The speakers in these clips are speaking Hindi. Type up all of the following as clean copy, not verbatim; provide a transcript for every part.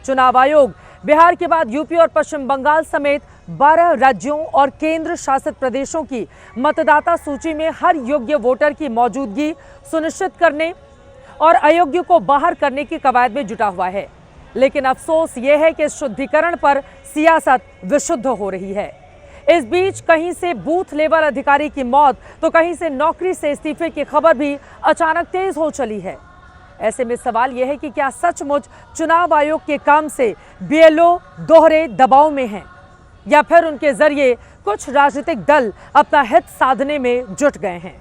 चुनाव आयोग बिहार के बाद यूपी और पश्चिम बंगाल समेत 12 राज्यों और केंद्र शासित प्रदेशों की मतदाता सूची में हर योग्य वोटर की मौजूदगी सुनिश्चित करने और अयोग्य को बाहर करने की कवायद में जुटा हुआ है। लेकिन अफसोस यह है कि इस शुद्धिकरण पर सियासत विशुद्ध हो रही है। इस बीच कहीं से बूथ लेवल अधिकारी की मौत तो कहीं से नौकरी से इस्तीफे की खबर भी अचानक तेज हो चली है। ऐसे में सवाल यह है कि क्या सचमुच चुनाव आयोग के काम से बीएलओ दोहरे दबाव में हैं या फिर उनके जरिए कुछ राजनीतिक दल अपना हित साधने में जुट गए हैं।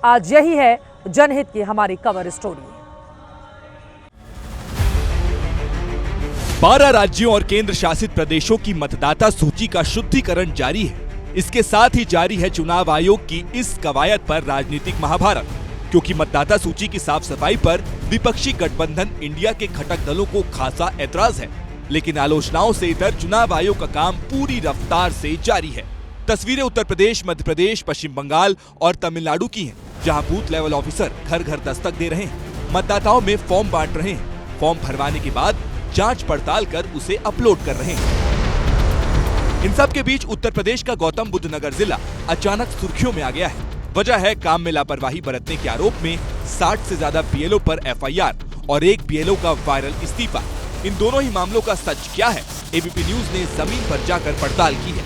आज यही है जनहित की हमारी कवर स्टोरी। 12 राज्यों और केंद्र शासित प्रदेशों की मतदाता सूची का शुद्धिकरण जारी है। इसके साथ ही जारी है चुनाव आयोग की इस कवायद पर राजनीतिक महाभारत, क्योंकि मतदाता सूची की साफ सफाई पर विपक्षी गठबंधन इंडिया के घटक दलों को खासा ऐतराज है। लेकिन आलोचनाओं से इधर चुनाव आयोग का काम पूरी रफ्तार से जारी है। तस्वीरें उत्तर प्रदेश, मध्य प्रदेश, पश्चिम बंगाल और तमिलनाडु की हैं, जहां बूथ लेवल ऑफिसर घर घर दस्तक दे रहे हैं, मतदाताओं में फॉर्म बांट रहे हैं, फॉर्म भरवाने के बाद जांच पड़ताल कर उसे अपलोड कर रहे हैं। इन सब के बीच उत्तर प्रदेश का गौतम बुद्ध नगर जिला अचानक सुर्खियों में आ गया है। वजह है काम में लापरवाही बरतने के आरोप में 60 से ज्यादा बीएलओ पर एफआईआर और एक बीएलओ का वायरल इस्तीफा। इन दोनों ही मामलों का सच क्या है, एबीपी न्यूज ने जमीन पर जाकर पड़ताल की है।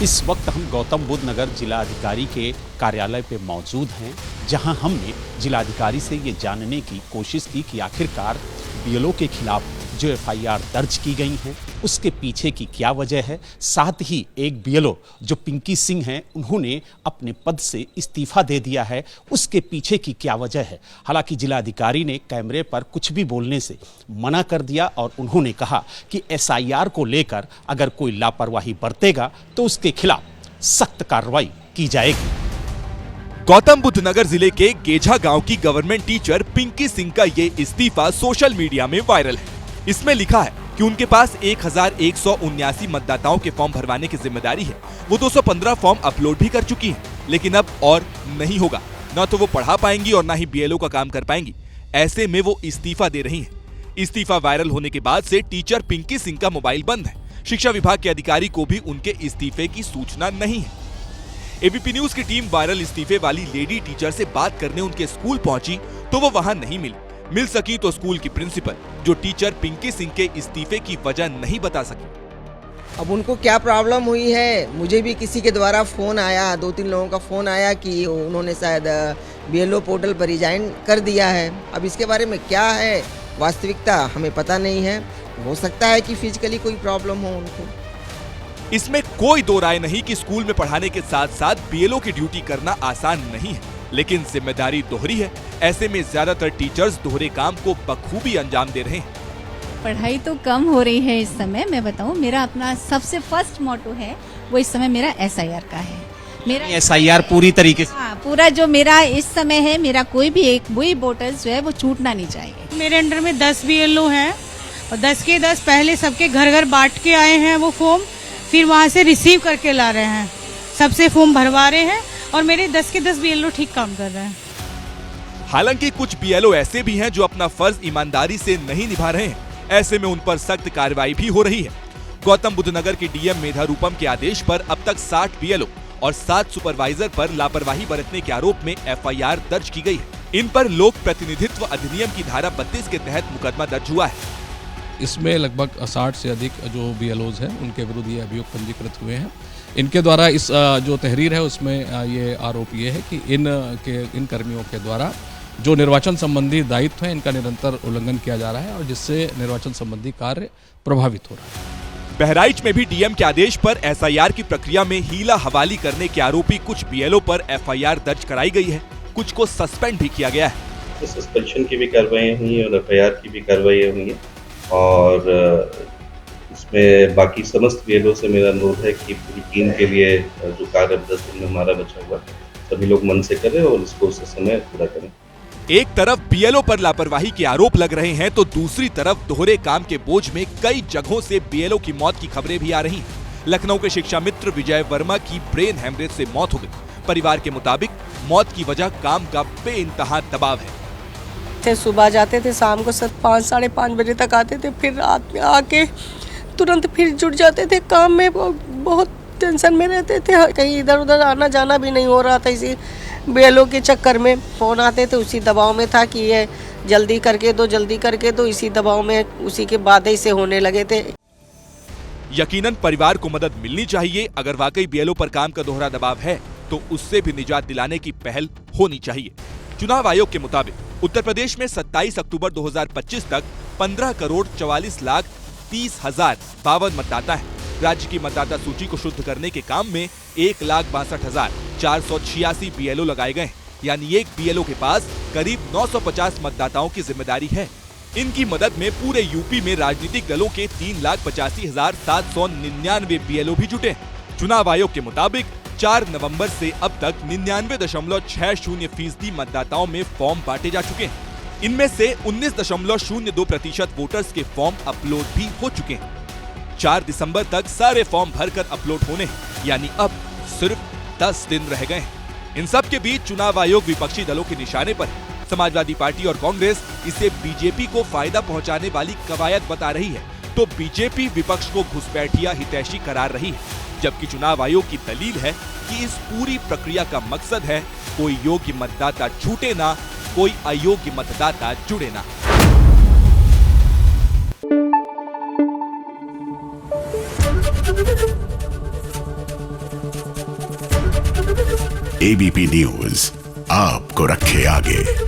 इस वक्त हम गौतम बुद्ध नगर जिलाधिकारी के कार्यालय पे मौजूद हैं, जहां हमने जिलाधिकारी से ये जानने की कोशिश की कि आखिरकार बीएलओ के खिलाफ जो एफआईआर दर्ज की गई हैं उसके पीछे की क्या वजह है। साथ ही एक बीएलओ जो पिंकी सिंह हैं, उन्होंने अपने पद से इस्तीफा दे दिया है, उसके पीछे की क्या वजह है। हालांकि जिलाधिकारी ने कैमरे पर कुछ भी बोलने से मना कर दिया और उन्होंने कहा कि एसआईआर को लेकर अगर कोई लापरवाही बरतेगा तो उसके खिलाफ सख्त कार्रवाई की जाएगी। गौतम बुद्ध नगर जिले के गेझा गांव की गवर्नमेंट टीचर पिंकी सिंह का ये इस्तीफा सोशल मीडिया में वायरल है। इसमें लिखा है कि उनके पास 1179 मतदाताओं के फॉर्म भरवाने की जिम्मेदारी है। वो 215 फॉर्म अपलोड भी कर चुकी हैं, लेकिन अब और नहीं होगा। न तो वो पढ़ा पाएंगी और न ही बीएलओ का काम कर पाएंगी। ऐसे में वो इस्तीफा दे रही हैं। इस्तीफा वायरल होने के बाद से टीचर पिंकी सिंह का मोबाइल बंद है। शिक्षा विभाग के अधिकारी को भी उनके इस्तीफे की सूचना नहीं है। एबीपी न्यूज की टीम वायरल इस्तीफे वाली लेडी टीचर से बात करने उनके स्कूल पहुंची तो वो वहां नहीं मिली। मिल सकी तो स्कूल की प्रिंसिपल, जो टीचर पिंकी सिंह के इस्तीफे की वजह नहीं बता सकी। अब उनको क्या प्रॉब्लम हुई है, मुझे भी किसी के द्वारा फोन आया, 2-3 लोगों का फोन आया कि उन्होंने शायद बीएलओ पोर्टल पर रिजाइन कर दिया है। अब इसके बारे में क्या है वास्तविकता हमें पता नहीं है। हो सकता है कि फिजिकली कोई प्रॉब्लम हो उनको। इसमें कोई दो राय नहीं कि स्कूल में पढ़ाने के साथ साथ बीएलओ की ड्यूटी करना आसान नहीं है, लेकिन जिम्मेदारी दोहरी है। ऐसे में ज्यादातर टीचर्स दोहरे काम को बखूबी अंजाम दे रहे हैं। पढ़ाई तो कम हो रही है इस समय। मैं बताऊं, मेरा अपना सबसे फर्स्ट मोटो है वो इस समय मेरा एसआईआर का है। मेरा एसआईआर पूरी तरीके से पूरा जो मेरा इस समय है, मेरा कोई भी एक वही वोटर्स जो है वो छूटना नहीं चाहिए। मेरे अंडर में 10 बीएलओ हैं और 10 के 10 पहले सबके घर घर बांट के आए हैं वो फॉर्म, फिर वहाँ से रिसीव करके ला रहे हैं, सबसे फॉर्म भरवा रहे हैं और मेरे 10 के 10 बीएलओ ठीक काम कर रहे हैं। हालांकि कुछ बीएलओ ऐसे भी हैं जो अपना फर्ज ईमानदारी से नहीं निभा रहे हैं। ऐसे में उन पर सख्त कार्रवाई भी हो रही है। गौतम बुद्ध नगर के डीएम मेधा रूपम के आदेश पर अब तक 60 बीएलओ और 7 सुपरवाइजर पर लापरवाही बरतने के आरोप में एफआईआर दर्ज की गई है। इन पर लोक प्रतिनिधित्व अधिनियम की धारा 32 के तहत मुकदमा दर्ज हुआ है। इसमें लगभग 60 से अधिक जो बीएलओज हैं उनके विरुद्ध ये अभियोग पंजीकृत हुए हैं। इनके द्वारा इस जो तहरीर है उसमें ये आरोप ये है कि इन कर्मियों के द्वारा जो निर्वाचन संबंधी दायित्व है इनका निरंतर उल्लंघन किया जा रहा है और जिससे निर्वाचन संबंधी कार्य प्रभावित हो रहा है। बहराइच में भी डीएम के आदेश पर एसआईआर की प्रक्रिया में हीला हवाली करने के आरोपी कुछ बीएलओ पर एफआईआर दर्ज कराई गई है। कुछ को सस्पेंड भी किया गया है। सस्पेंशन की भी कार्रवाई हुई है और एफआईआर की भी कार्रवाई हुई है और इसमें बाकी समस्त बीएलओ से मेरा अनुरोध है कि पूरी टीम के लिए जो कार्य 10 दिन में हमारा बचा हुआ सभी लोग मन से करें और इसको उस समय पूरा करें। एक तरफ बीएलओ पर लापरवाही के आरोप लग रहे हैं तो दूसरी तरफ दोहरे काम के बोझ में कई जगहों से बीएलओ की मौत की खबरें भी आ रही हैं। लखनऊ के शिक्षा मित्र विजय वर्मा की ब्रेन हेमरेज से मौत हो गई। परिवार के मुताबिक मौत की वजह काम का बेइंतहा दबाव है। थे, सुबह जाते थे, शाम को 5 साढ़े 5 बजे तक आते थे, फिर रात में आके तुरंत फिर जुट जाते थे काम में। बहुत टेंशन में रहते थे, कहीं इधर उधर आना जाना भी नहीं हो रहा था इसी BLO के चक्कर में। फ़ोन आते थे, उसी दबाव में था कि ये जल्दी करके दो, जल्दी करके दो, इसी दबाव में उसी के बाद ही से होने लगे थे। यकीनन परिवार को मदद मिलनी चाहिए। अगर वाकई BLO पर काम का दोहरा दबाव है तो उससे भी निजात दिलाने की पहल होनी चाहिए। चुनाव आयोग के मुताबिक उत्तर प्रदेश में 27 अक्टूबर 2025 तक 15,44,30,052 मतदाता हैं। राज्य की मतदाता सूची को शुद्ध करने के काम में 1,62,486 BLO लगाए गए हैं, यानी एक BLO के पास करीब 950 मतदाताओं की जिम्मेदारी है। इनकी मदद में पूरे यूपी में राजनीतिक दलों के 3,85,799 BLO भी जुटे हैं। चुनाव आयोग के मुताबिक 4 नवंबर से अब तक 99.60% मतदाताओं में फॉर्म बांटे जा चुके हैं। इनमें से 19.02% वोटर्स के फॉर्म अपलोड भी हो चुके हैं। 4 दिसंबर तक सारे फॉर्म भरकर अपलोड होने हैं, यानी अब सिर्फ 10 दिन रह गए हैं। इन सब के बीच चुनाव आयोग विपक्षी दलों के निशाने पर है। समाजवादी पार्टी और कांग्रेस इसे बीजेपी को फायदा पहुंचाने वाली कवायद बता रही है, तो बीजेपी विपक्ष को घुसपैठिया हितैषी करार रही है। जबकि चुनाव आयोग की दलील है कि इस पूरी प्रक्रिया का मकसद है कोई योग्य मतदाता छूटे ना, कोई अयोग्य मतदाता जुड़े ना। ABP न्यूज आपको रखे आगे।